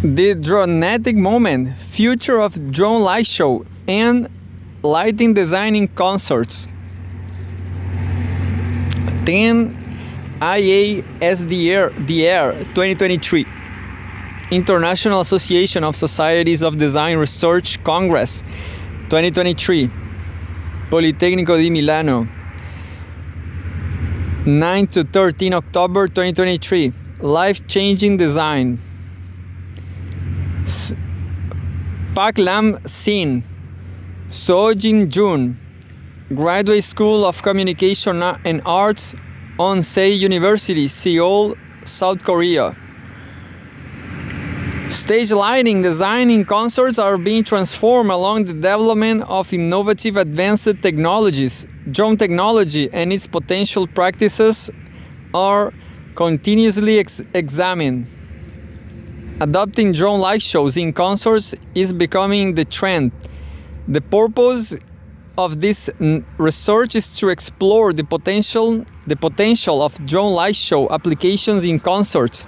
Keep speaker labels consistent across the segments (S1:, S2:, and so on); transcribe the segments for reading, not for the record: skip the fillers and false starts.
S1: The Dronetic Moment, Future of Drone Light Show and Lighting Design in Concerts. 10 IASDR 2023 International Association of Societies of Design Research Congress 2023 Politecnico di Milano, 9 to 13 October 2023 Life-Changing Design. Paklam Sin, Sojin Jun, Graduate School of Communication and Arts, Onsei University, Seoul, South Korea. Stage lighting design in concerts are being transformed along the development of innovative advanced technologies. Drone technology and its potential practices are continuously examined. Adopting drone light shows in concerts is becoming the trend. The purpose of this research is to explore the potential of drone light show applications in concerts.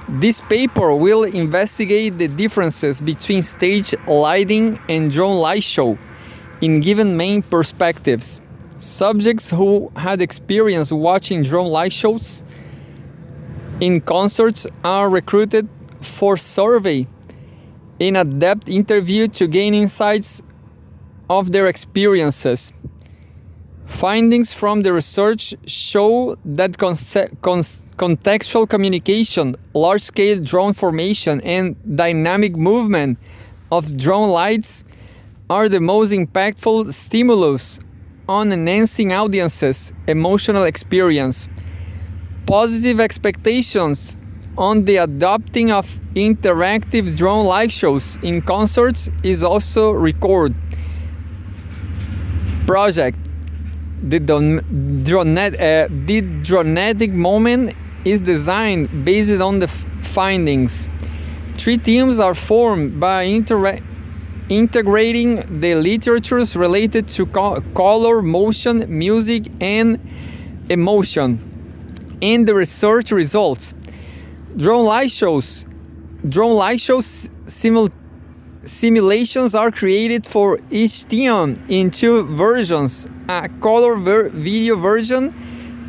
S1: This paper will investigate the differences between stage lighting and drone light show in given main perspectives. Subjects who had experience watching drone light shows in concerts are recruited for survey in a depth interview to gain insights of their experiences. Findings from the research show that contextual communication, large-scale drone formation, and dynamic movement of drone lights are the most impactful stimulus on enhancing audiences' emotional experience. Positive expectations on the adopting of interactive drone light shows in concerts is also recorded. Project. The Dronetic Moment is designed based on the findings. 3 teams are formed by integrating the literatures related to color, motion, music, and emotion in the research results. Drone light shows simulations are created for each team in 2 versions, a color video version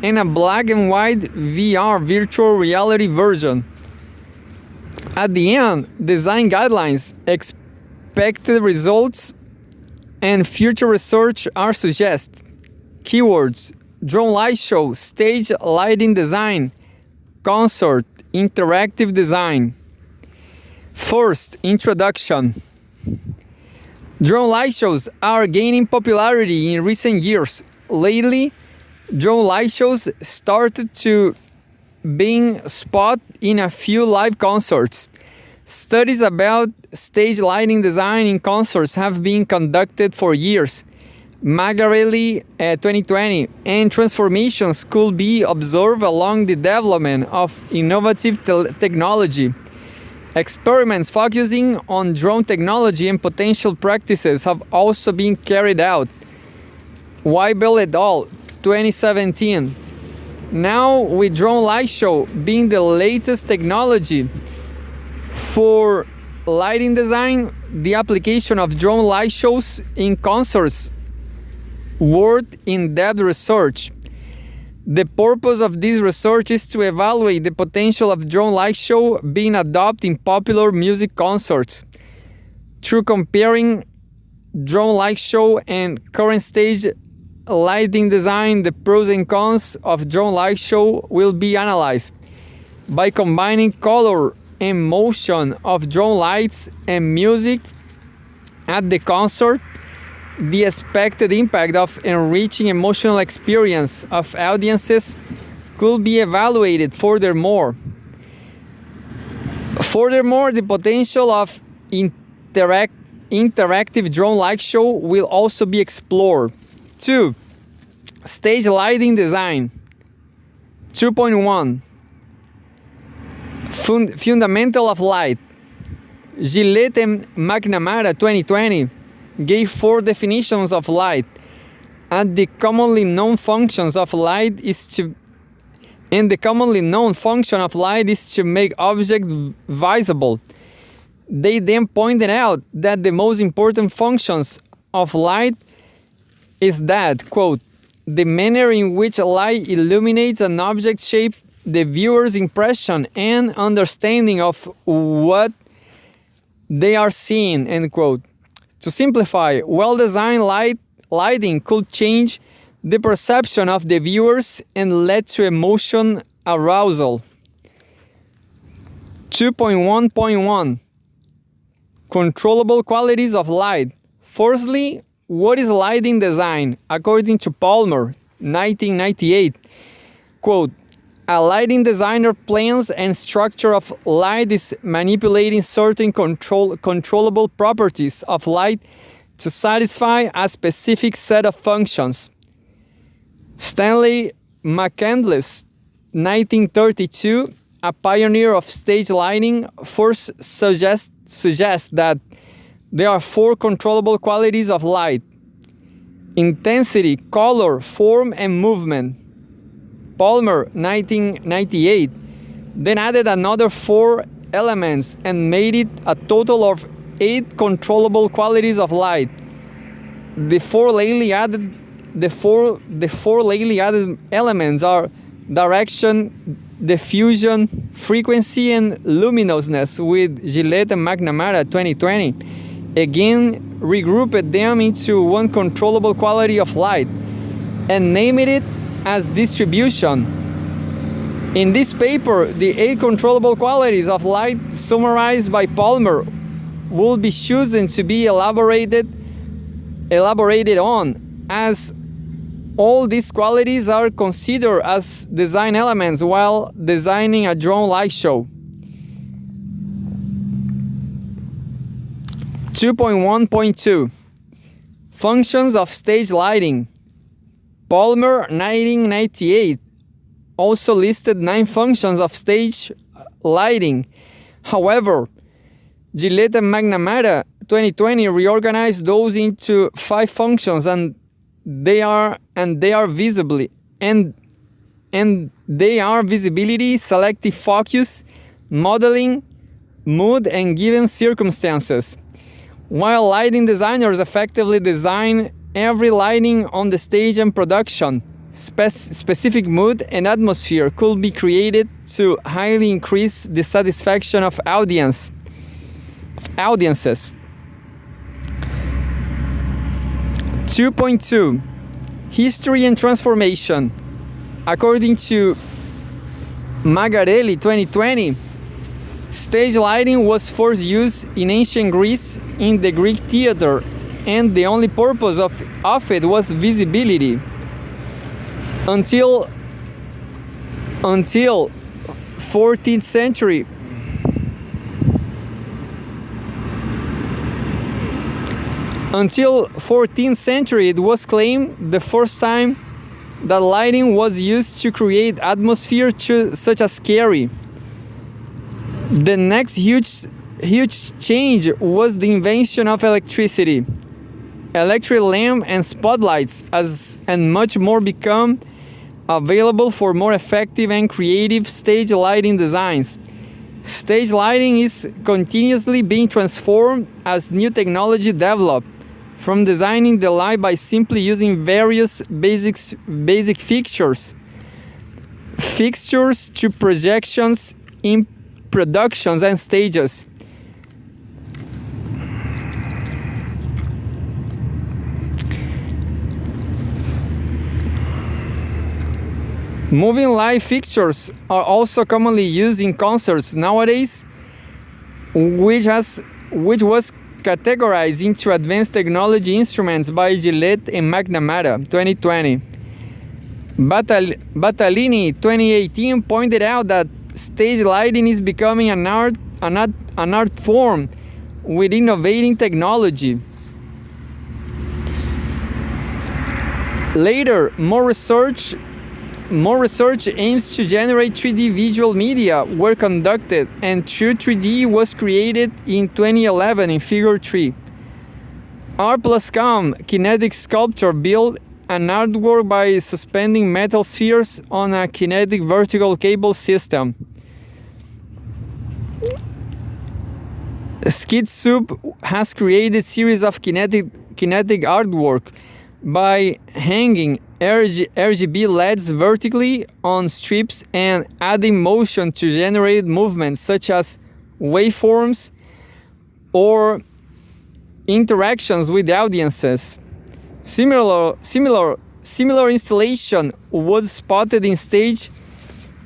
S1: and a black and white VR virtual reality version. At the end, design guidelines, expected results, and future research are suggested. Keywords: drone light show, stage lighting design, concert, interactive design. First, introduction. Drone light shows are gaining popularity in recent years. Lately, drone light shows started to being spotted in a few live concerts. Studies about stage lighting design in concerts have been conducted for years. Magarelli 2020 and transformations could be observed along the development of innovative technology. Experiments focusing on drone technology and potential practices have also been carried out. Weibel et al. 2017. Now, with drone light show being the latest technology for lighting design, the application of drone light shows in concerts worth in-depth research. The purpose of this research is to evaluate the potential of drone light show being adopted in popular music concerts. Through comparing drone light show and current stage lighting design, the pros and cons of drone light show will be analyzed. By combining color and motion of drone lights and music at the concert, the expected impact of enriching emotional experience of audiences could be evaluated furthermore. The potential of interactive drone light show will also be explored. 2. Stage lighting design. 2.1 Fundamental of light. Gillette and McNamara 2020 gave 4 definitions of light, and the commonly known function of light is to make objects visible. They then pointed out that the most important functions of light is that, quote, the manner in which light illuminates an object shape the viewer's impression and understanding of what they are seeing, end quote. To simplify, well-designed lighting could change the perception of the viewers and lead to emotion arousal. 2.1.1 Controllable qualities of light. Firstly, what is lighting design? According to Palmer, 1998, quote, a lighting designer plans and structure of light is manipulating certain controllable properties of light to satisfy a specific set of functions. Stanley McCandless, 1932, a pioneer of stage lighting, first suggests that there are 4 controllable qualities of light: intensity, color, form, and movement. Palmer, 1998, then added another 4 elements and made it a total of 8 controllable qualities of light. The four lately added elements are direction, diffusion, frequency, and luminousness, with Gillette and McNamara 2020 again regrouped them into one controllable quality of light and named it as distribution. In this paper, the 8 controllable qualities of light summarized by Palmer will be chosen to be elaborated on, as all these qualities are considered as design elements while designing a drone light show. 2.1.2 Functions of stage lighting. Palmer, 1998, also listed 9 functions of stage lighting. However, Gillette and McNamara 2020 reorganized those into 5 functions, and they are visibility, selective focus, modeling, mood, and given circumstances. While lighting designers effectively design every lighting on the stage and production, specific mood and atmosphere could be created to highly increase the satisfaction of audiences. 2.2 History and transformation. According to Magarelli 2020, stage lighting was first used in ancient Greece in the Greek theater, and the only purpose of it was visibility. Until 14th century, it was claimed the first time that lighting was used to create atmosphere such as scary. The next huge change was the invention of electricity. Electric lamp and spotlights and much more become available for more effective and creative stage lighting designs. Stage lighting is continuously being transformed as new technology develops, from designing the light by simply using various basic fixtures to projections in productions and stages. Moving light fixtures are also commonly used in concerts nowadays, which was categorized into advanced technology instruments by Gillette and McNamara 2020. Battalini 2018 pointed out that stage lighting is becoming an art form with innovating technology. Later, more research aims to generate 3D visual media were conducted, and True 3D was created in 2011 in Figure 3. R+Com kinetic sculptor built an artwork by suspending metal spheres on a kinetic vertical cable system. Skid Soup has created a series of kinetic artwork by hanging RGB LEDs vertically on strips and adding motion to generate movements such as waveforms or interactions with audiences. Similar installation was spotted in stage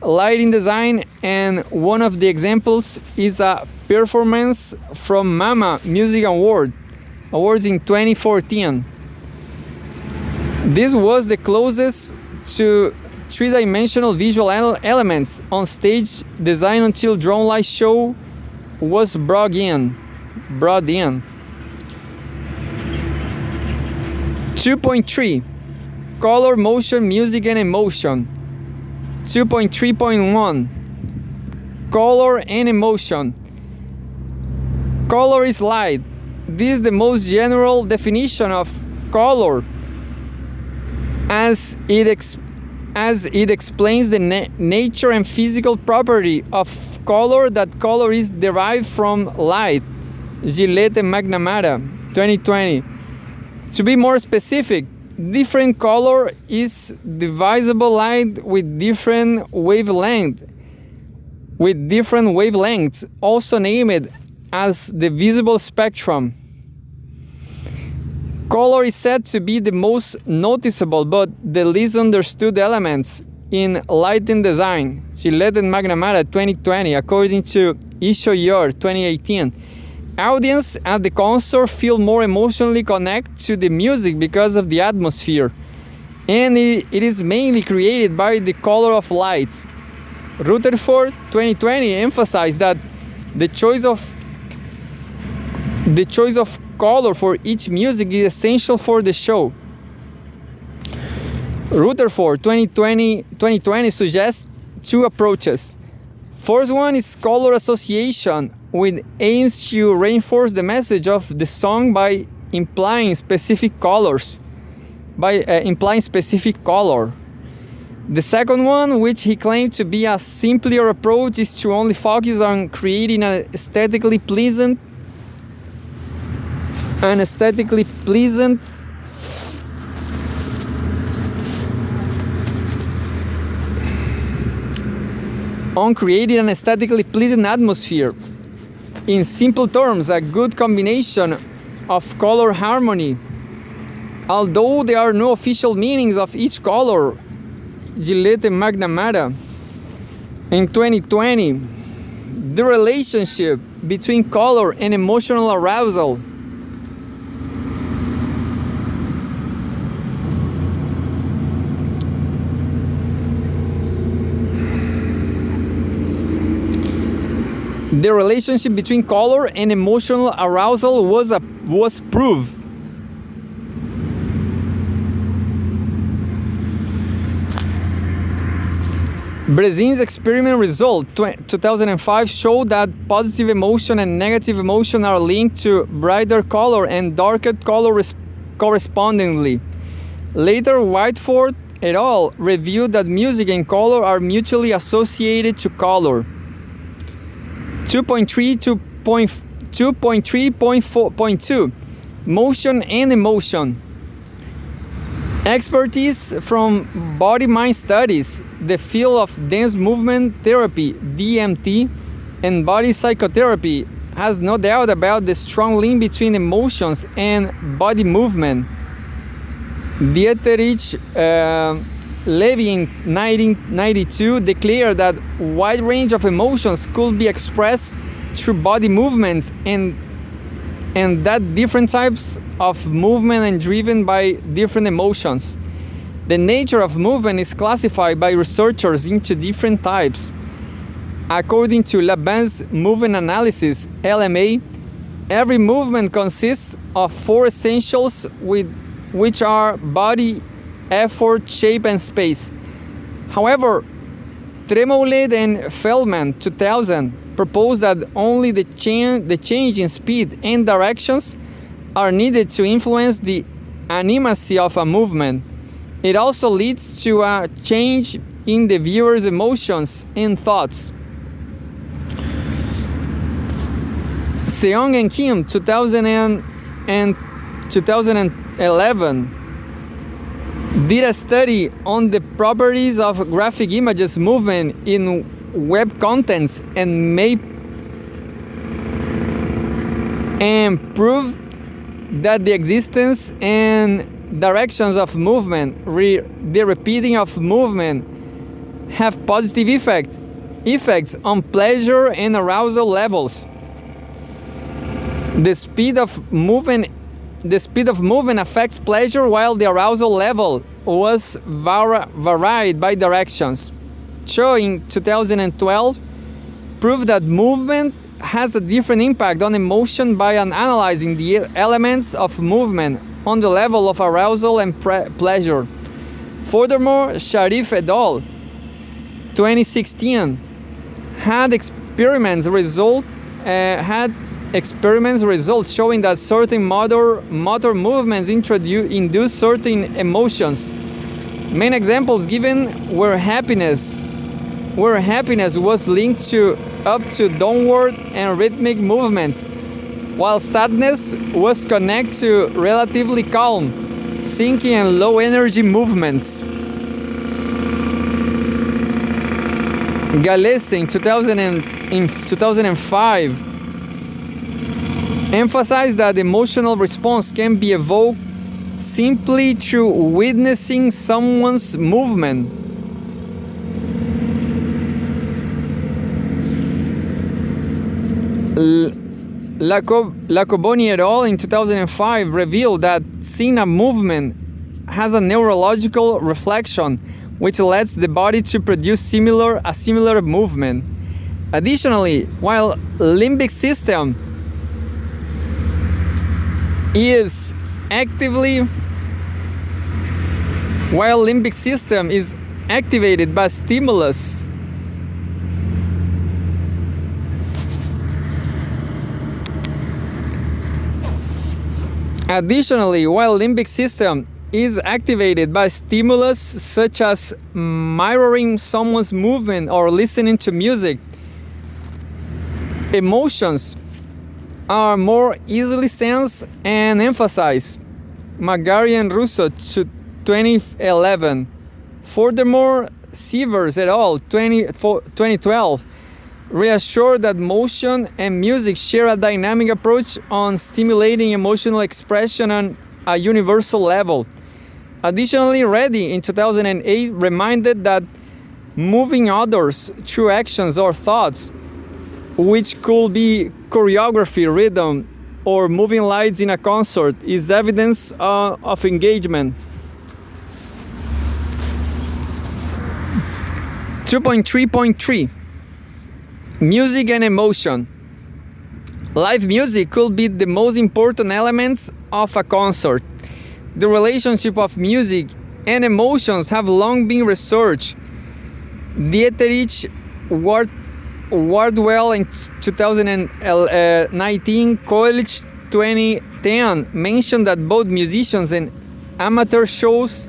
S1: lighting design, and one of the examples is a performance from Mama Music Awards in 2014. This was the closest to three-dimensional visual elements on stage design until drone light show was brought in. 2.3 Color, motion, music, and emotion. 2.3.1 Color and emotion. Color is light. This is the most general definition of color, as it explains the nature and physical property of color. That color is derived from light. Gillette and McNamara, 2020. To be more specific, different color is divisible light with different wavelengths, also named as the visible spectrum. Color is said to be the most noticeable but the least understood elements in lighting design. Gillette and McNamara, 2020, according to Ishoyor, 2018. Audience at the concert feel more emotionally connected to the music because of the atmosphere, and it is mainly created by the color of lights. Rutherford, 2020, emphasized that the choice of color for each music is essential for the show. Rutherford, 2020 suggests two approaches. First one is color association, which aims to reinforce the message of the song by implying specific color. The second one, which he claimed to be a simpler approach, is to only focus on creating an aesthetically pleasant atmosphere. In simple terms, a good combination of color harmony. Although there are no official meanings of each color, Gillette and McNamara, in 2020, the relationship between color and emotional arousal. The relationship between color and emotional arousal was proved. Brezin's experiment result 2005 showed that positive emotion and negative emotion are linked to brighter color and darker color correspondingly. Later, Whiteford et al. Reviewed that music and color are mutually associated to color. 2.3.2 Motion and emotion. Expertise from body-mind studies, the field of dance movement therapy, DMT, and body psychotherapy has no doubt about the strong link between emotions and body movement. Dieterich Levy in 1992 declared that a wide range of emotions could be expressed through body movements, and that different types of movement are driven by different emotions. The nature of movement is classified by researchers into different types. According to Laban's movement analysis, LMA, every movement consists of four essentials, which are body, effort, shape, and space. However, Tremoulet and Feldman, 2000, proposed that only the change in speed and directions are needed to influence the animacy of a movement. It also leads to a change in the viewer's emotions and thoughts. Seong and Kim, 2011, did a study on the properties of graphic images movement in web contents and proved that the existence and directions of movement, the repeating of movement, have positive effects on pleasure and arousal levels. The speed of movement affects pleasure, while the arousal level was varied by directions. Cho in 2012 proved that movement has a different impact on emotion by analyzing the elements of movement on the level of arousal and pleasure. Furthermore, Sharif et al. 2016 had experiments results showing that certain motor movements induce certain emotions. Main examples given were happiness was linked to up to downward and rhythmic movements, while sadness was connected to relatively calm, sinking and low energy movements. Galese in 2005 emphasized that emotional response can be evoked simply through witnessing someone's movement. Lacoboni et al. In 2005 revealed that seeing a movement has a neurological reflection which lets the body to produce a similar movement. Additionally, while limbic system is activated by stimulus, such as mirroring someone's movement or listening to music, emotions are more easily sensed and emphasized. Magari and Russo, 2011. Furthermore, Sievers et al. 2012 reassured that motion and music share a dynamic approach on stimulating emotional expression on a universal level. Additionally, Reddy in 2008 reminded that moving others through actions or thoughts, which could be choreography, rhythm, or moving lights in a concert, is evidence of engagement. 2.3.3 Music and emotion. Live music could be the most important elements of a concert. The relationship of music and emotions have long been researched. Dieterich Wardwell in 2019, Coolidge 2010 mentioned that both musicians and amateurs shows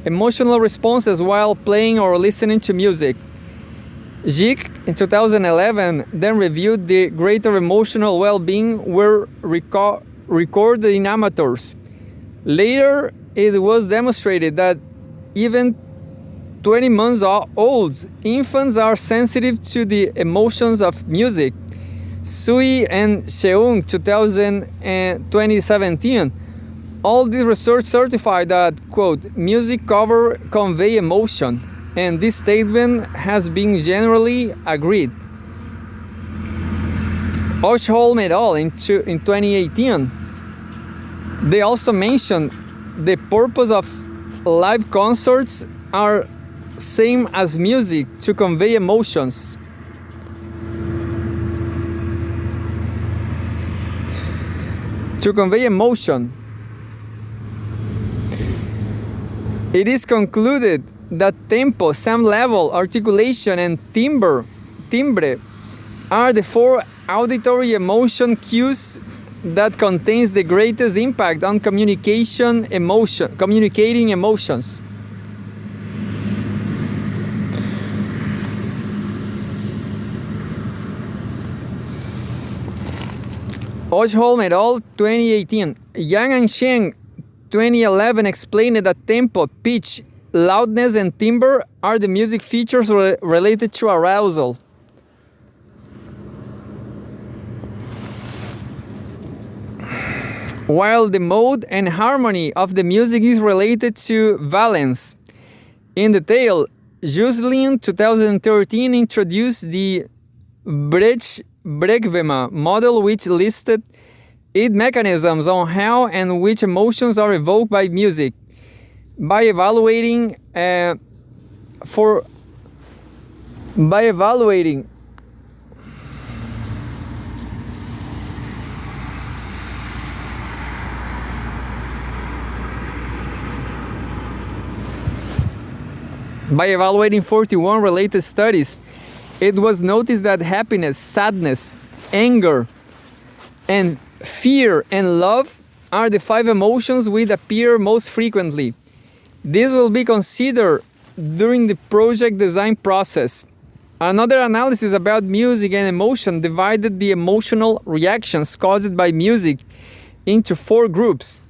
S1: emotional responses while playing or listening to music. Zick in 2011 then reviewed the greater emotional well-being were recorded in amateurs. Later, it was demonstrated that even 20 months old infants are sensitive to the emotions of music. Sui and Seung 2017. All this research certified that, quote, music convey emotion, and this statement has been generally agreed. Oshholm et al. In 2018, they also mentioned the purpose of live concerts are same as music to convey emotions. To convey emotion. It is concluded that tempo, sound level, articulation, and timbre are the four auditory emotion cues that contains the greatest impact on communicating emotions. Osholm et al. 2018. Yang and Sheng 2011 explained that tempo, pitch, loudness, and timbre are the music features related to arousal. While the mode and harmony of the music is related to valence. In detail, Juslin 2013 introduced the Bregvema model, which listed 8 mechanisms on how and which emotions are evoked by music. By evaluating By evaluating 41 related studies, it was noticed that happiness, sadness, anger, and fear and love are the 5 emotions which appear most frequently. This will be considered during the project design process. Another analysis about music and emotion divided the emotional reactions caused by music into 4 groups,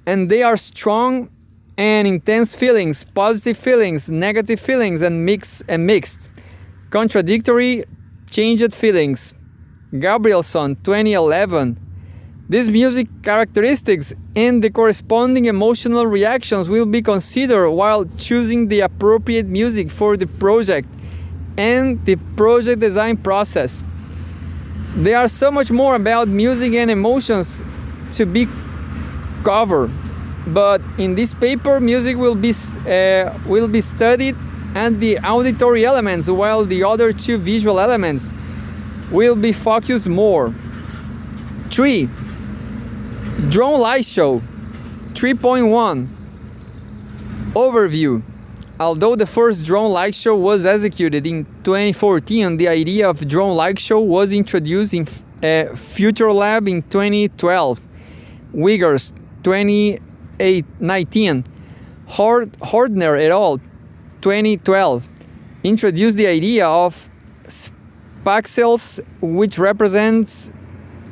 S1: and they are strong and intense feelings, positive feelings, negative feelings, and mixed, contradictory, changed feelings. Gabrielson, 2011. These music characteristics and the corresponding emotional reactions will be considered while choosing the appropriate music for the project and the project design process. There are so much more about music and emotions to be covered. But in this paper, music will be studied and the auditory elements, while the other 2 visual elements will be focused more. 3. Drone light show. 3.1. Overview. Although the first drone light show was executed in 2014, the idea of drone light show was introduced in Future Lab in 2012. Wiggers, 2019. Hordner et al. 2012 introduced the idea of spaxels, which represents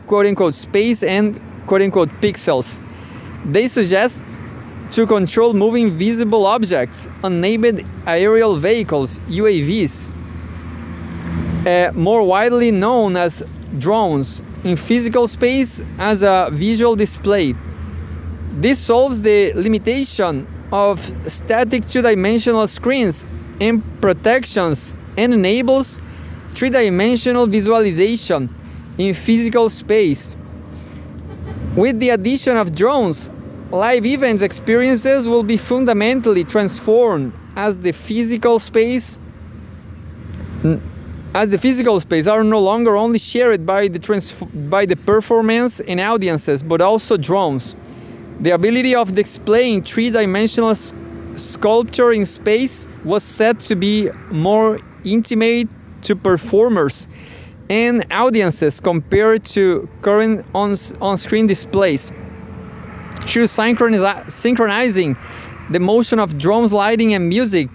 S1: quote-unquote space and quote-unquote pixels. They suggest to control moving visible objects, unmanned aerial vehicles, UAVs, more widely known as drones, in physical space as a visual display. This solves the limitation of static 2-dimensional screens and protections and enables 3-dimensional visualization in physical space. With the addition of drones, live events experiences will be fundamentally transformed as the physical space are no longer only shared by the performance and audiences, but also drones. The ability of displaying 3-dimensional sculpture in space was said to be more intimate to performers and audiences compared to current on-screen displays. Through synchronizing the motion of drones, lighting, and music,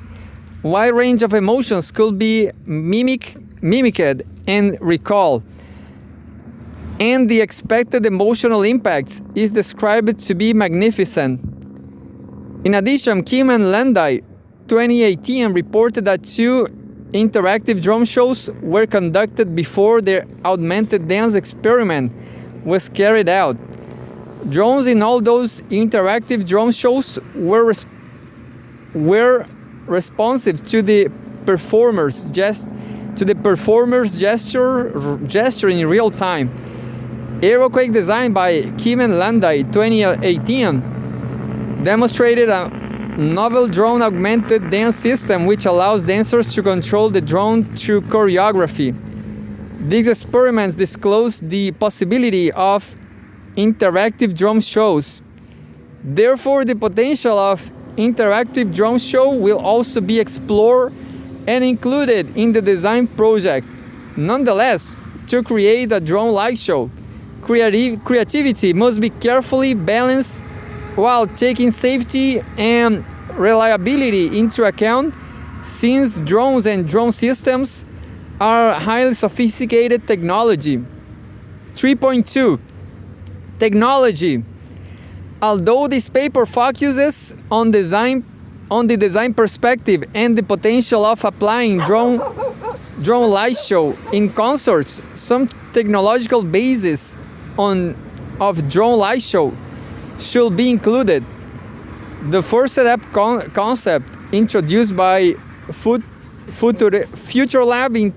S1: a wide range of emotions could be mimicked and recalled, and the expected emotional impact is described to be magnificent. In addition, Kim and Landai 2018 reported that 2 interactive drone shows were conducted before their augmented dance experiment was carried out. Drones in all those interactive drone shows were responsive to the performer's gesture in real time. Aeroquake, designed by Kim and Landai 2018, demonstrated a novel drone augmented dance system which allows dancers to control the drone through choreography. These experiments disclosed the possibility of interactive drone shows. Therefore, the potential of interactive drone show will also be explored and included in the design project. Nonetheless, to create a drone light show, creativity must be carefully balanced while taking safety and reliability into account, since drones and drone systems are highly sophisticated technology. 3.2. Technology. Although this paper focuses on the design perspective and the potential of applying drone light show in consorts, some technological basis of drone light show should be included. The first setup concept introduced by Future Lab in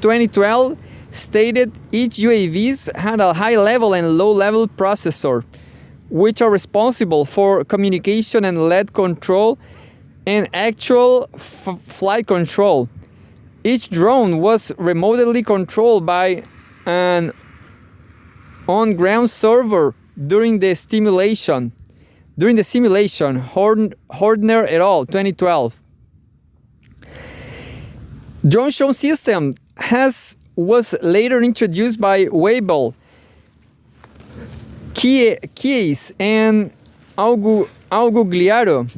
S1: 2012 stated each UAVs had a high-level and low-level processor, which are responsible for communication and lead control and actual flight control. Each drone was remotely controlled by an on-ground server during the simulation. Horner et al., 2012. Drone show system was later introduced by Weibull, Keyes, and Augugliaro,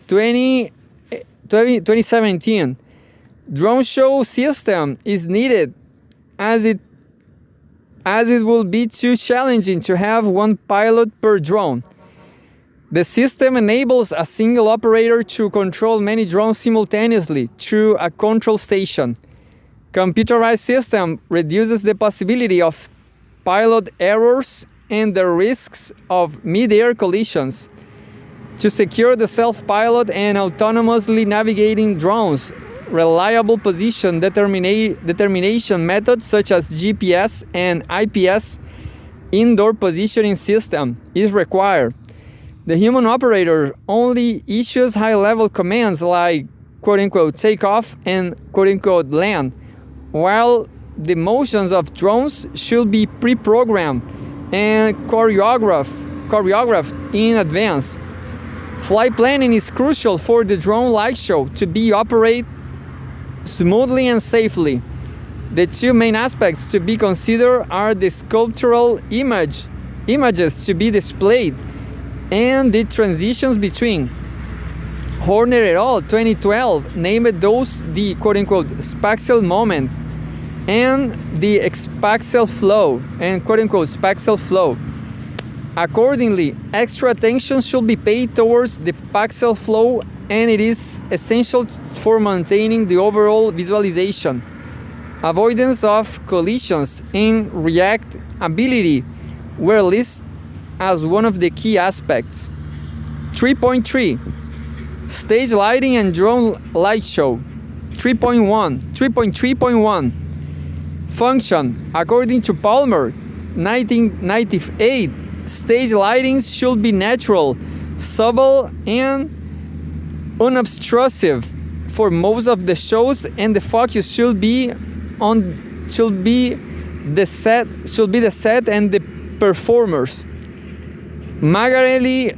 S1: 2017. Drone show system is needed as it will be too challenging to have one pilot per drone. The system enables a single operator to control many drones simultaneously through a control station. Computerized system reduces the possibility of pilot errors and the risks of mid-air collisions. To secure the self-pilot and autonomously navigating drones, reliable position determination methods such as GPS and IPS indoor positioning system is required. The human operator only issues high-level commands like quote-unquote takeoff and quote-unquote land, while the motions of drones should be pre-programmed and choreographed in advance. Flight planning is crucial for the drone light show to be operated smoothly and safely. The two main aspects to be considered are the sculptural images to be displayed and the transitions between. Horner et al., 2012, named those the quote-unquote spaxial moment and the spaxial flow and quote-unquote spaxial flow. Accordingly, extra attention should be paid towards the spaxial flow, and it is essential for maintaining the overall visualization. Avoidance of collisions and reactability were listed as one of the key aspects. 3.3 Stage lighting and drone light show. 3.1 Function. According to Palmer, 1998, stage lightings should be natural, subtle, and unobtrusive for most of the shows, and the focus should be the set and the performers. Magarelli,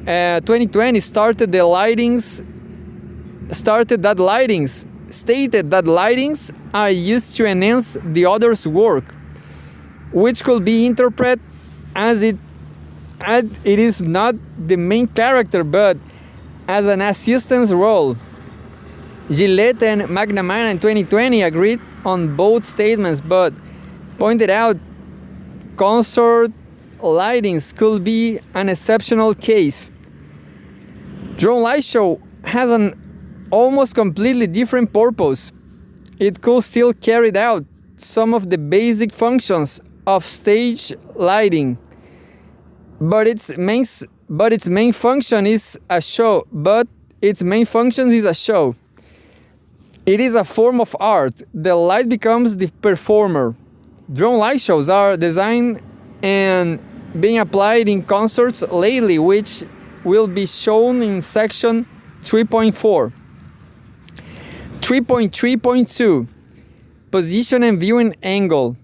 S1: 2020, stated that lightings are used to enhance the other's work, which could be interpreted as it is not the main character but as an assistance role. Gillette and McNamara in 2020 agreed on both statements but pointed out consort lightings could be an exceptional case. Drone light show has an almost completely different purpose. It could still carry out some of the basic functions of stage lighting, but its main function is a show. It is a form of art. The light becomes the performer. Drone light shows are designed and being applied in consorts lately, which will be shown in section 3.4. 3.3.2 Position and viewing angle.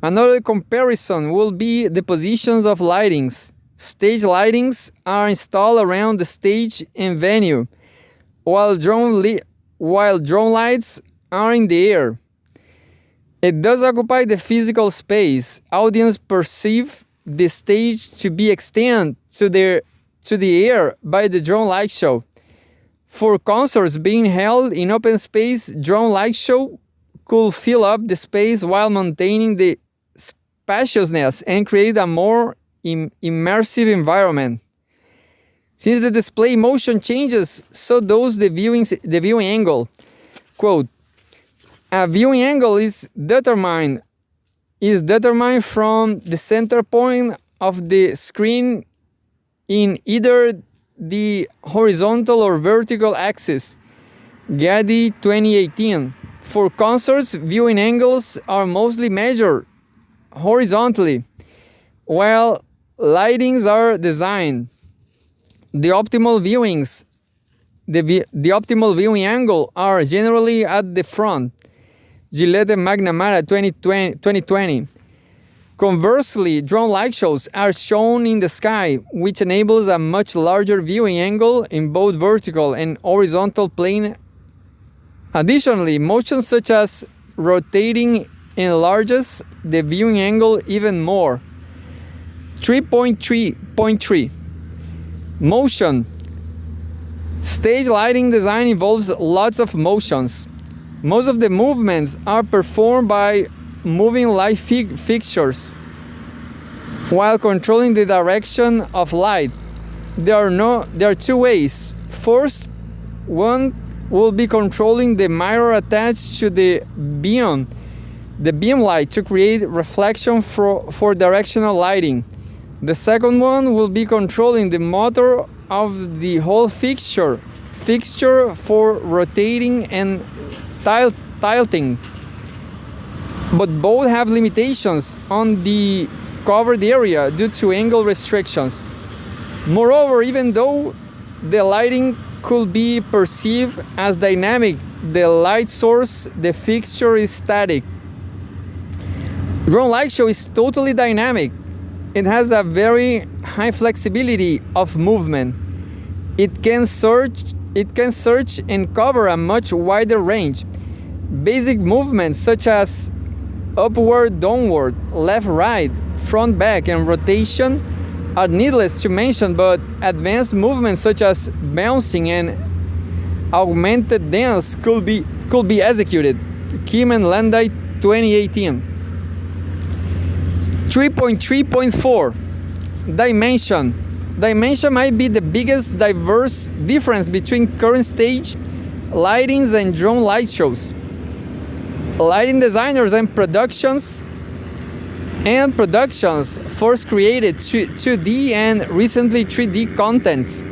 S1: Another comparison will be the positions of lightings. Stage lightings are installed around the stage and venue, while drone lights are in the air. It does occupy the physical space. Audience perceive the stage to be extended to the air by the drone light show. For concerts being held in open space, drone light show could fill up the space while maintaining the spaciousness and create a more immersive environment. Since the display motion changes, so does the viewing angle. Quote, a viewing angle is determined from the center point of the screen in either the horizontal or vertical axis. Getty 2018. For concerts, viewing angles are mostly measured horizontally, while lightings are designed. The optimal viewing angle are generally at the front. Gillette and McNamara 2020. Conversely, drone light shows are shown in the sky, which enables a much larger viewing angle in both vertical and horizontal plane. Additionally, motion such as rotating enlarges the viewing angle even more. 3.3. Motion. Stage lighting design involves lots of motions. Most of the movements are performed by moving light fixtures while controlling the direction of light. There are two ways. First, one will be controlling the mirror attached to the beam light to create reflection for directional lighting. The second one will be controlling the motor of the whole fixture for rotating and tilting. But both have limitations on the covered area due to angle restrictions. Moreover, even though the lighting could be perceived as dynamic, the light source, the fixture, is static. Drone light show is totally dynamic. It has a very high flexibility of movement. It can search and cover a much wider range. Basic movements such as upward, downward, left, right, front, back, and rotation are needless to mention, but advanced movements such as bouncing and augmented dance could be executed. Kim and Landai 2018. 3.3.4 Dimension. Dimension might be the biggest difference between current stage lightings and drone light shows. Lighting designers and productions first created 2D and recently 3D contents.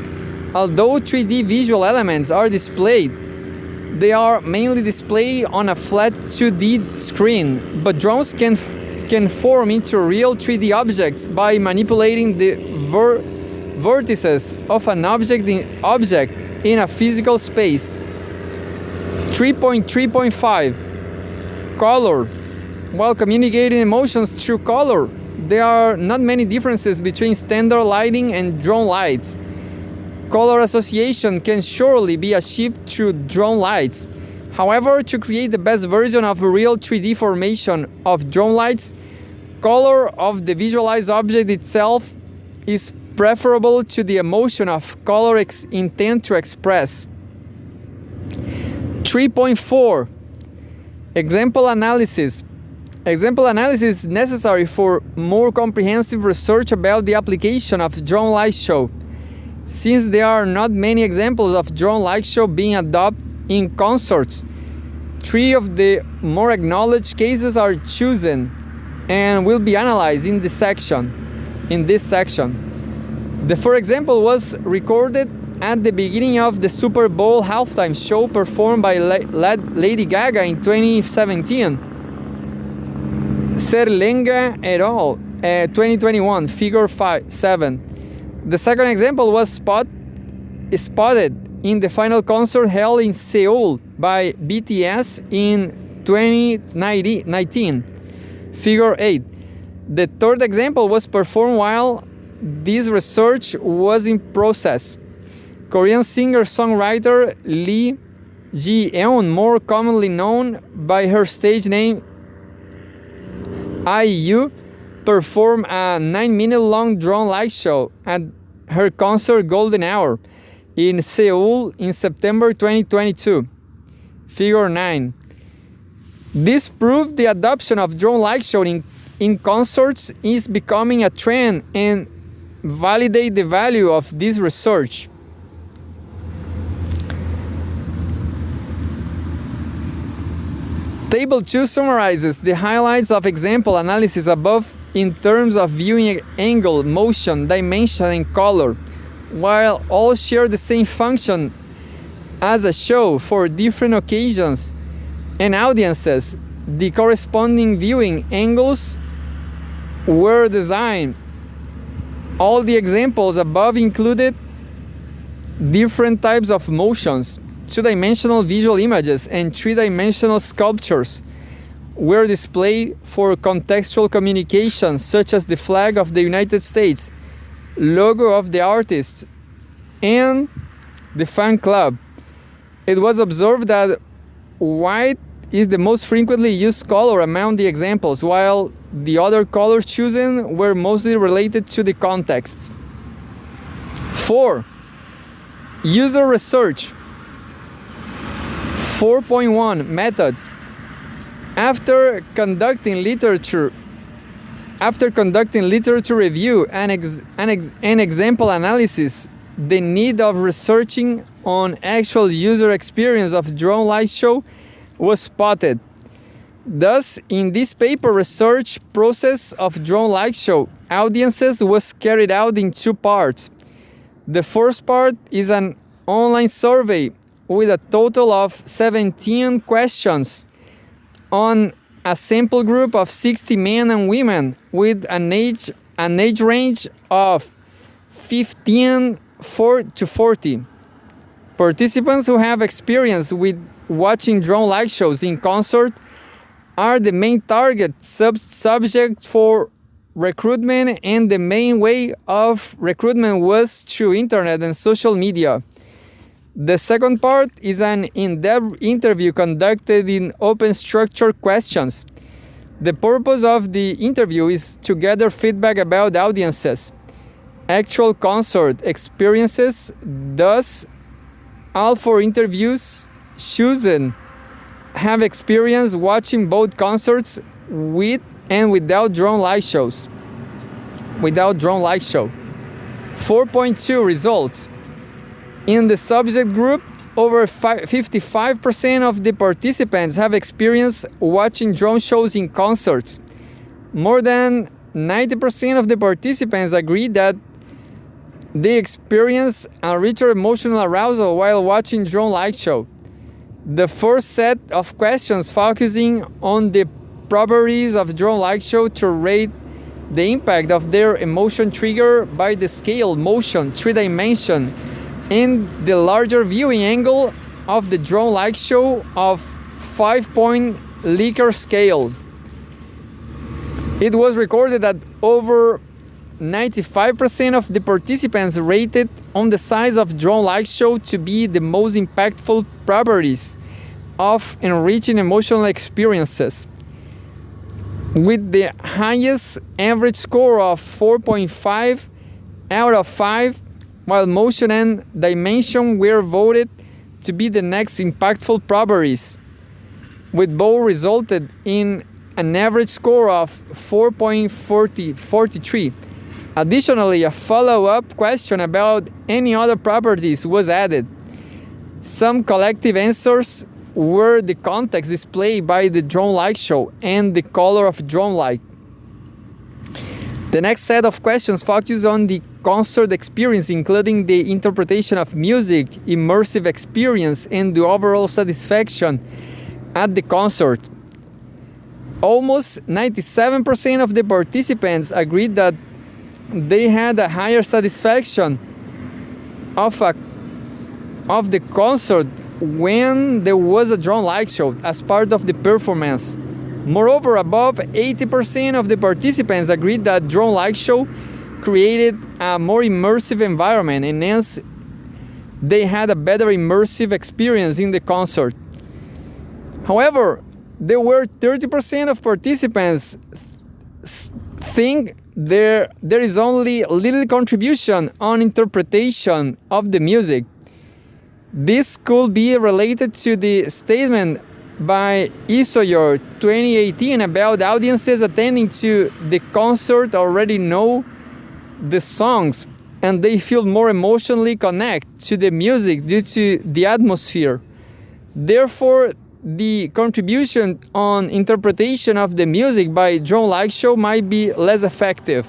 S1: Although 3D visual elements are displayed, they are mainly displayed on a flat 2D screen, but drones can form into real 3D objects by manipulating the vertices of an object in a physical space. 3.3.5 Color. While communicating emotions through color, there are not many differences between standard lighting and drone lights. Color association can surely be achieved through drone lights. However, to create the best version of a real 3D formation of drone lights, color of the visualized object itself is preferable to the emotion of color intent to express. 3.4 Example analysis. Example analysis is necessary for more comprehensive research about the application of drone light show. Since there are not many examples of drone light show being adopted in concerts, 3 of the more acknowledged cases are chosen and will be analyzed in this section. The first example was recorded at the beginning of the Super Bowl halftime show performed by Lady Gaga in 2017. Serlenga et al. 2021, figure 7. The second example was spotted in the final concert held in Seoul by BTS in 2019, figure 8. The third example was performed while this research was in process. Korean singer-songwriter Lee Ji-eun, more commonly known by her stage name IU, performed a 9-minute-long drone light show at her concert Golden Hour in Seoul in September 2022. Figure 9. This proved the adoption of drone light show in concerts is becoming a trend and validate the value of this research. Table 2 summarizes the highlights of example analysis above in terms of viewing angle, motion, dimension, and color, while all share the same function as a show for different occasions and audiences. The corresponding viewing angles were designed. All the examples above included different types of motions. Two-dimensional visual images and three-dimensional sculptures were displayed for contextual communication, such as the flag of the United States, logo of the artist, and the fan club. It was observed that white is the most frequently used color among the examples, while the other colors chosen were mostly related to the context. 4. User research. 4.1 Methods. After conducting literature review and example analysis, the need of researching on actual user experience of drone light show was spotted. Thus, in this paper, research process of drone light show audiences was carried out in 2 parts. The first part is an online survey with a total of 17 questions on a sample group of 60 men and women with an age range of 15 to 40. Participants who have experience with watching drone light shows in concert are the main target subject for recruitment, and the main way of recruitment was through internet and social media. The second part is an in-depth interview conducted in open structured questions. The purpose of the interview is to gather feedback about audiences, actual concert experiences. Thus, all 4 interviews chosen have experience watching both concerts with and without drone light show. 4.2 Results. In the subject group, over 55% of the participants have experienced watching drone shows in concerts. More than 90% of the participants agree that they experience a richer emotional arousal while watching drone light show. The first set of questions focusing on the properties of drone light show to rate the impact of their emotion triggered by the scale, motion, 3-dimension, and the larger viewing angle of the drone light show of 5-point Likert scale. It was recorded that over 95% of the participants rated on the size of drone light show to be the most impactful properties of enriching emotional experiences, with the highest average score of 4.5 out of 5, while motion and dimension were voted to be the next impactful properties, with both resulted in an average score of 4.43. Additionally, a follow-up question about any other properties was added. Some collective answers were the context displayed by the drone light show and the color of drone light. The next set of questions focus on the concert experience, including the interpretation of music, immersive experience, and the overall satisfaction at the concert. Almost 97% of the participants agreed that they had a higher satisfaction of the concert when there was a drone light show as part of the performance. Moreover, above 80% of the participants agreed that drone light show created a more immersive environment, and hence they had a better immersive experience in the concert. However, there were 30% of participants think there is only little contribution on interpretation of the music. This could be related to the statement by Isoyor 2018 about audiences attending to the concert already know the songs and they feel more emotionally connected to the music due to the atmosphere. Therefore, the contribution on interpretation of the music by drone light show might be less effective.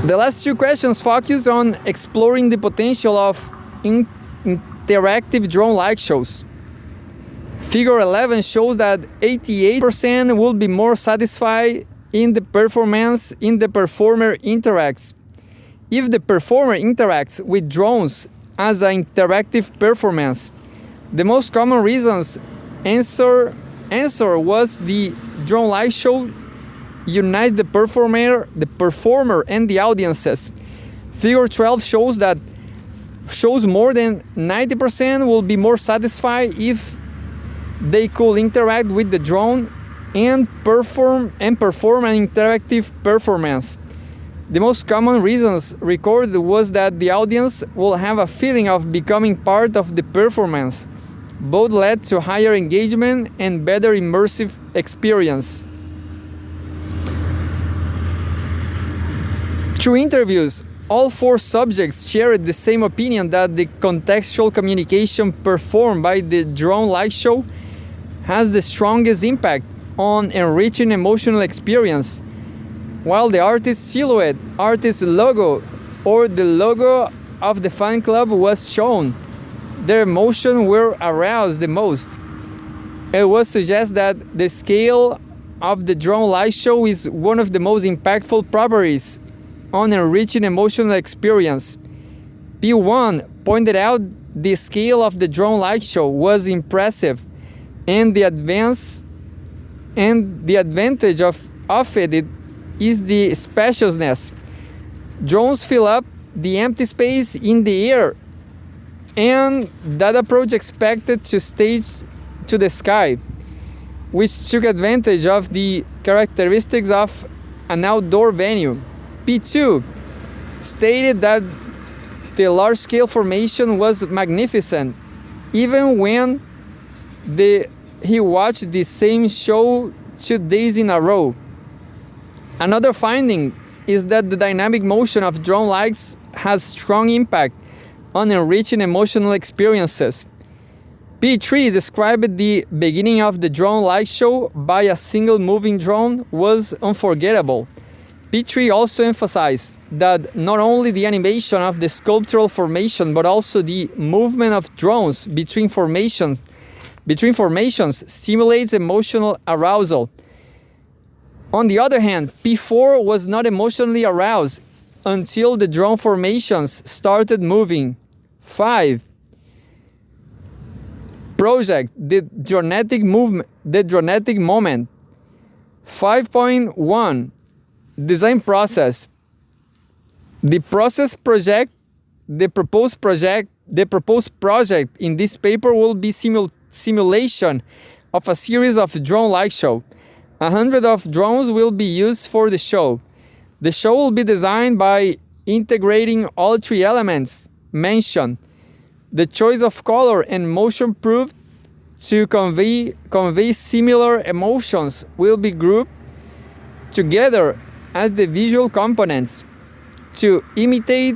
S1: The last two questions focus on exploring the potential of interactive drone light shows. Figure 11 shows that 88% will be more satisfied in the performance if the performer interacts with drones as an interactive performance. The most common reasons answer was the drone light show unites the performer and the audiences. Figure 12 shows more than 90% will be more satisfied if they could interact with the drone and perform an interactive performance. The most common reasons recorded was that the audience will have a feeling of becoming part of the performance. Both led to higher engagement and better immersive experience. Through interviews, all 4 subjects shared the same opinion that the contextual communication performed by the drone light show has the strongest impact on enriching emotional experience. While the artist's silhouette, artist's logo, or the logo of the fan club was shown, their emotions were aroused the most. It was suggested that the scale of the drone light show is one of the most impactful properties on enriching emotional experience. P1 pointed out the scale of the drone light show was impressive, and the advantage of it is the spaciousness. Drones fill up the empty space in the air, and that approach expected to stage to the sky, which took advantage of the characteristics of an outdoor venue. P2 stated that the large-scale formation was magnificent, even when he watched the same show 2 days in a row. Another finding is that the dynamic motion of drone lights has strong impact on enriching emotional experiences. P3 described the beginning of the drone light show by a single moving drone was unforgettable. P3 also emphasized that not only the animation of the sculptural formation but also the movement of drones between formations stimulates emotional arousal. On the other hand, P4 was not emotionally aroused until the drone formations started moving. 5. Project the dronetic moment. 5.1 Design process. The proposed project in this paper will be simulation of a series of drone light show. 100 of drones will be used for the show. The show will be designed by integrating all 3 elements mentioned. The choice of color and motion proved to convey similar emotions will be grouped together as the visual components to imitate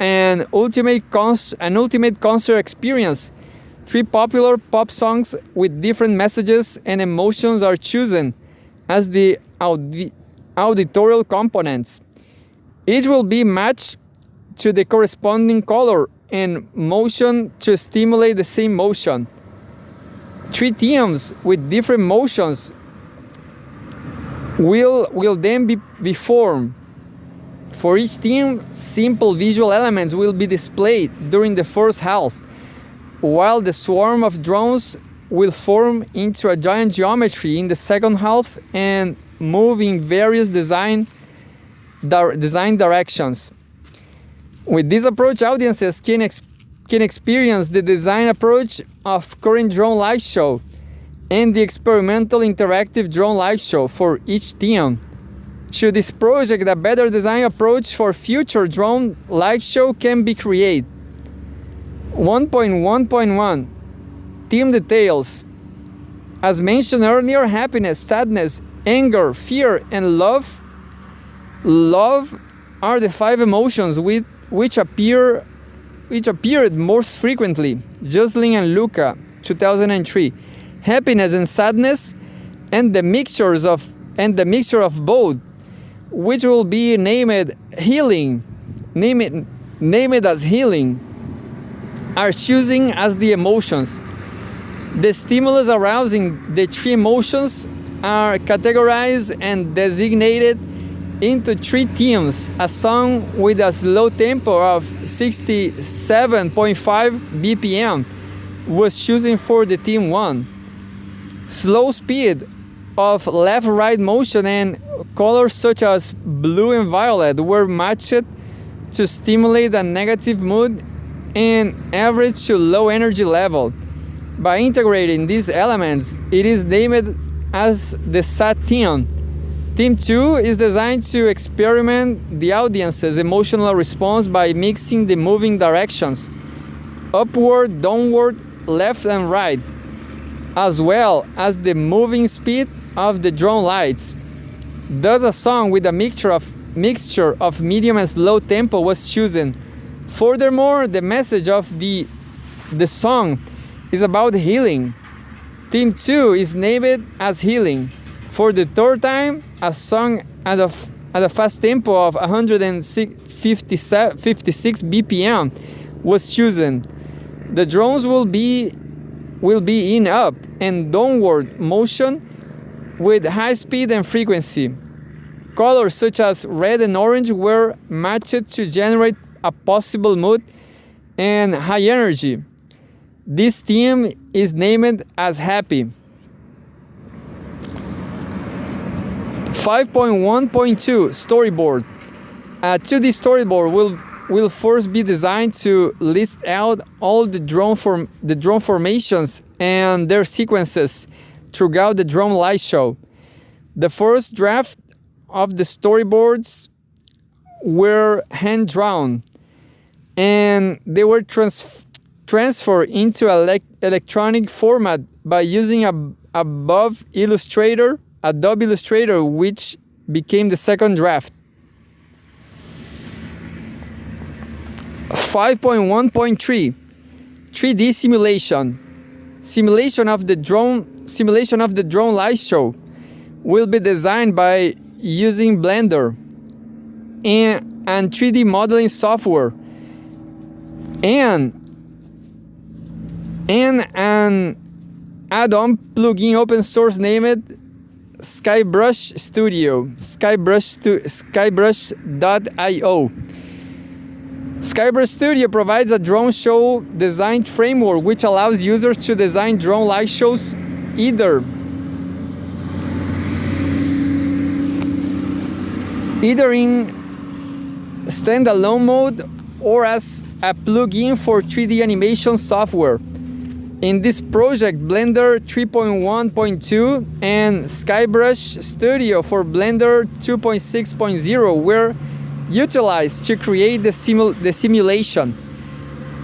S1: an ultimate concert experience. 3 popular pop songs with different messages and emotions are chosen as the auditorial components. Each will be matched to the corresponding color and motion to stimulate the same motion. 3 themes with different motions will then be formed. For each theme, simple visual elements will be displayed during the first half, while the swarm of drones will form into a giant geometry in the second half and move in various design directions. With this approach, audiences can experience the design approach of current drone light show and the experimental interactive drone light show for each theme. Through this project, a better design approach for future drone light show can be created. 1.1.1 Team details. As mentioned earlier, happiness, sadness, anger, fear, and love. Love are the 5 emotions which appeared most frequently. Jocelyn and Luca, 2003. Happiness and sadness, and the mixture of both, which will be named healing. Named as healing, are choosing as the emotions. The stimulus arousing the 3 emotions are categorized and designated into 3 themes. A song with a slow tempo of 67.5 BPM was chosen for the theme 1. Slow speed of left-right motion and colors such as blue and violet were matched to stimulate a negative mood and average to low energy level. By integrating these elements, it is named as the sad theme. Theme 2 is designed to experiment the audience's emotional response by mixing the moving directions, upward, downward, left and right, as well as the moving speed of the drone lights. Thus, a song with a mixture of medium and slow tempo was chosen. Furthermore, the message of the song is about healing. Theme 2 is named as healing. For the 3rd time, a song at a fast tempo of 156 BPM was chosen. The drones will be in up and downward motion with high speed and frequency. Colors such as red and orange were matched to generate a possible mood and high energy. This theme is named as happy. 5.1.2 Storyboard. A 2D storyboard will first be designed to list out all the drone formations and their sequences throughout the drone light show. The first draft of the storyboards were hand-drawn, and they were transferred into electronic format by using Adobe Illustrator, which became the second draft. 5.1.3 3D simulation. Simulation of the drone light show will be designed by using Blender and 3D modeling software and an add-on plugin open source named Skybrush Studio, skybrush.io. Skybrush Studio provides a drone show design framework which allows users to design drone light shows either in standalone mode or as a plugin for 3D animation software. In this project, Blender 3.1.2 and Skybrush Studio for Blender 2.6.0 were utilized to create the simulation.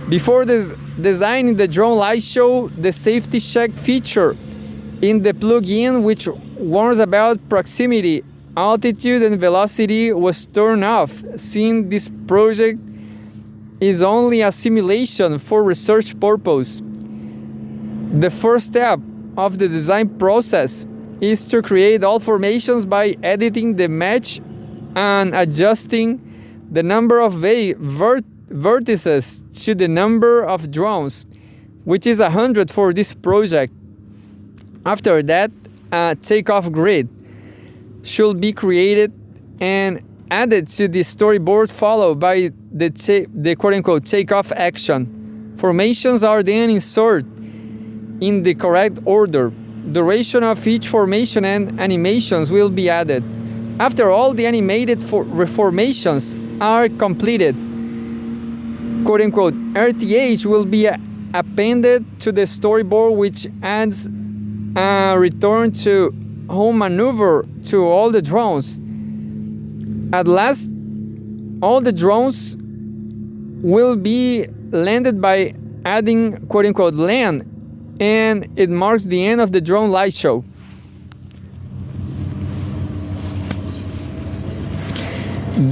S1: Before designing the drone light show, the safety check feature in the plugin, which warns about proximity, altitude, and velocity, was turned off, since this project is only a simulation for research purpose. The first step of the design process is to create all formations by editing the mesh and adjusting the number of vertices to the number of drones, which is 100 for this project. After that, a takeoff grid should be created and added to the storyboard, followed by the quote-unquote takeoff action. Formations are then inserted in the correct order. Duration of each formation and animations will be added. After all the animated reformations are completed, quote-unquote RTH will be appended to the storyboard, which adds a return to home maneuver to all the drones. At last, all the drones will be landed by adding quote-unquote land and it marks the end of the drone light show.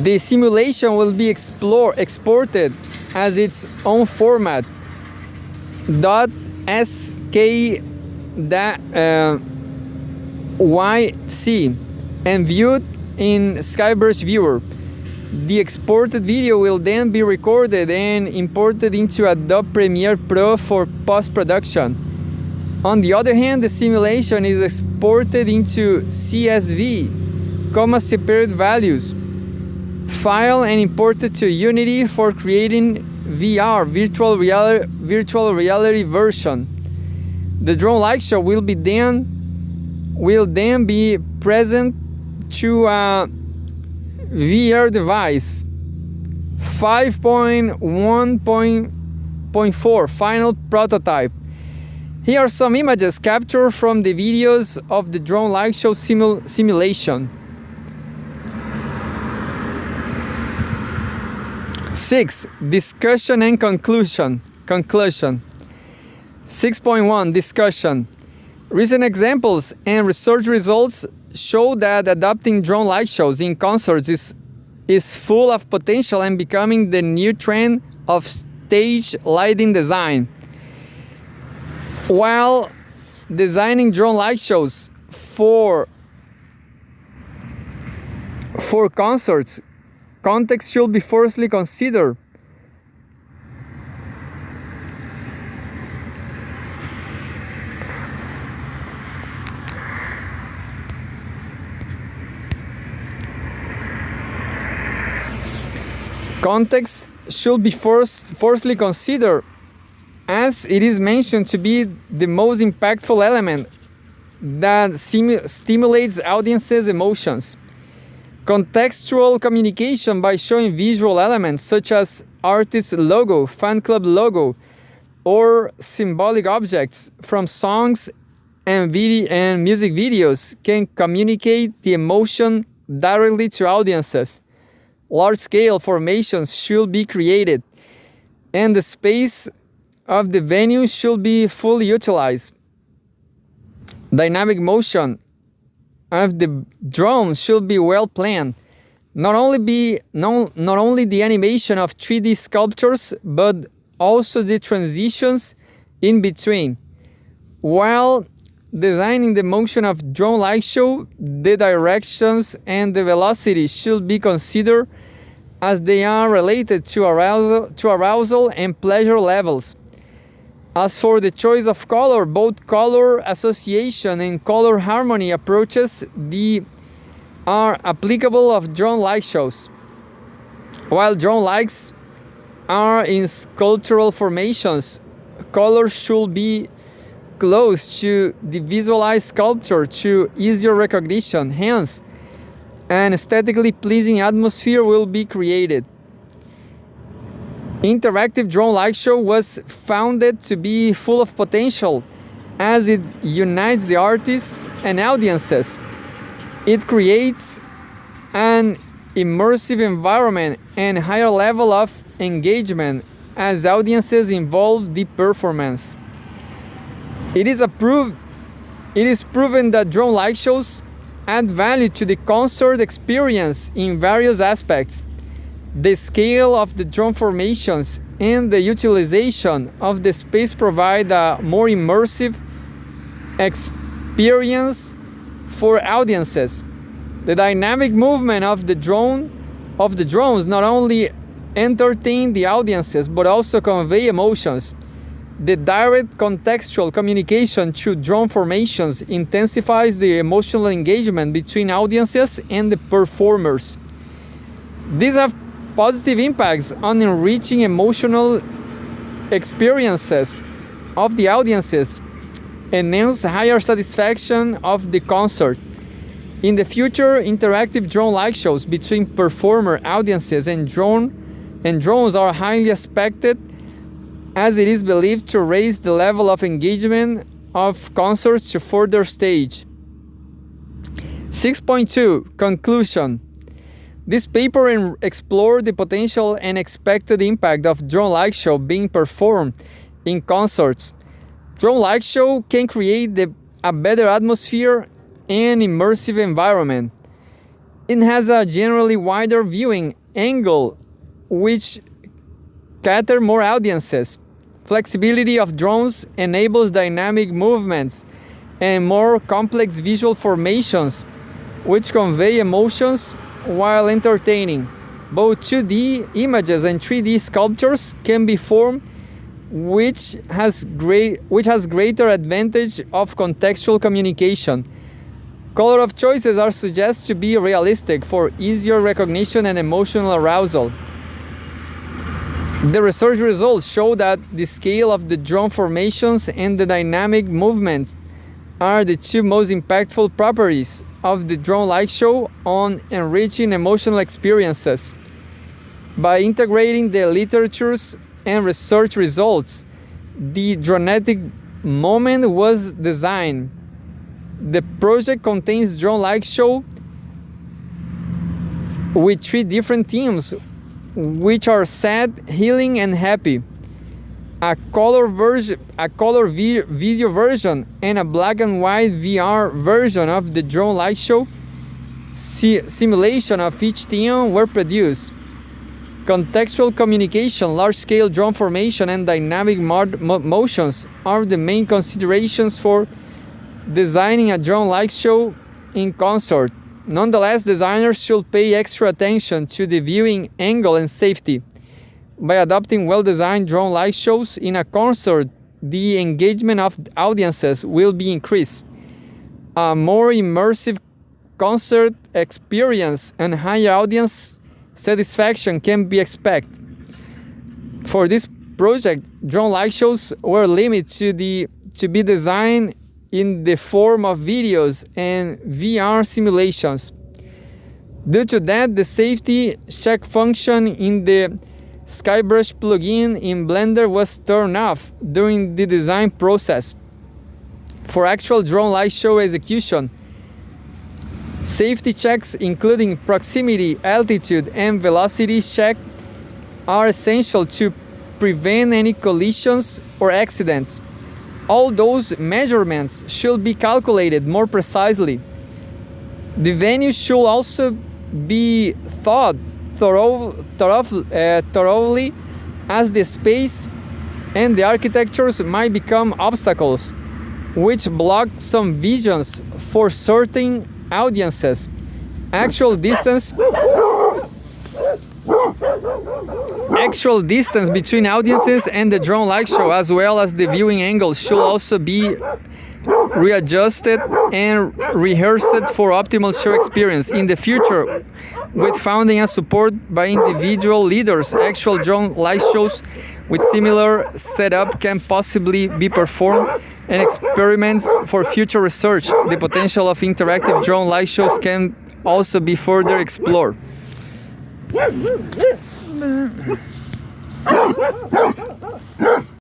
S1: The simulation will be exported as its own format .sk YC and viewed in Skybrush Viewer. The exported video will then be recorded and imported into Adobe Premiere Pro for post-production. On the other hand, the simulation is exported into CSV, separate values, file, and imported to Unity for creating VR, virtual reality version. The drone light show will then be present to a VR device. 5.1.4 final prototype. Here are some images captured from the videos of the drone light show simulation. 6. Discussion and conclusion. 6.1 Discussion. Recent examples and research results show that adopting drone light shows in concerts is full of potential and becoming the new trend of stage lighting design. While designing drone light shows for concerts, context should be firstly considered. Context should be firstly considered, as it is mentioned to be the most impactful element that stimulates audiences' emotions. Contextual communication by showing visual elements such as artist logo, fan club logo, or symbolic objects from songs and music videos can communicate the emotion directly to audiences. Large-scale formations should be created, and the space of the venue should be fully utilized. Dynamic motion of the drone should be well planned. Not only the animation of 3D sculptures, but also the transitions in between. While designing the motion of drone light show, the directions and the velocity should be considered, as they are related to arousal and pleasure levels. As for the choice of color, both color association and color harmony approaches are applicable of drone light shows. While drone lights are in sculptural formations, colors should be close to the visualized sculpture to easier recognition. Hence, an aesthetically pleasing atmosphere will be created. Interactive drone light show was founded to be full of potential, as it unites the artists and audiences. It creates an immersive environment and higher level of engagement as audiences involve the performance. It is proven that drone light shows add value to the concert experience in various aspects. The scale of the drone formations and the utilization of the space provide a more immersive experience for audiences. The dynamic movement of the drones not only entertain the audiences but also convey emotions. The direct contextual communication through drone formations intensifies the emotional engagement between audiences and the performers. These have positive impacts on enriching emotional experiences of the audiences and hence higher satisfaction of the concert. In the future, interactive drone light shows between performer, audiences, and drones are highly expected, as it is believed to raise the level of engagement of concerts to further stage. 6.2 Conclusion. This paper explored the potential and expected impact of drone light show being performed in concerts, Drone light show can create a better atmosphere and immersive environment. It has a generally wider viewing angle, which cater more audiences. Flexibility of drones enables dynamic movements and more complex visual formations, which convey emotions while entertaining. Both 2D images and 3D sculptures can be formed, which has greater advantage of contextual communication. Color of choices are suggested to be realistic for easier recognition and emotional arousal. The research results show that the scale of the drone formations and the dynamic movements are the two most impactful properties of the drone light show on enriching emotional experiences. By integrating the literatures and research results, the dronetic moment was designed. The project contains drone light show with 3 different themes, which are sad, healing, and happy. A color video version and a black and white VR version of the drone light show simulation of each theme were produced. Contextual communication, large-scale drone formation, and dynamic motions are the main considerations for designing a drone light show in concert. Nonetheless, designers should pay extra attention to the viewing angle and safety. By adopting well-designed drone light shows in a concert, the engagement of audiences will be increased. A more immersive concert experience and higher audience satisfaction can be expected. For this project, drone light shows were limited to be designed in the form of videos and VR simulations. Due to that, the safety check function in the SkyBrush plugin in Blender was turned off during the design process. For actual drone light show execution, safety checks including proximity, altitude, and velocity check are essential to prevent any collisions or accidents. All those measurements should be calculated more precisely. The venue should also be thought thoroughly, as the space and the architectures might become obstacles which block some visions for certain audiences. Actual distance between audiences and the drone light show, as well as the viewing angle, should also be readjusted and rehearsed for optimal show experience. In the future, with funding and support by individual leaders, actual drone light shows with similar setup can possibly be performed, and experiments for future research. The potential of interactive drone light shows can also be further explored.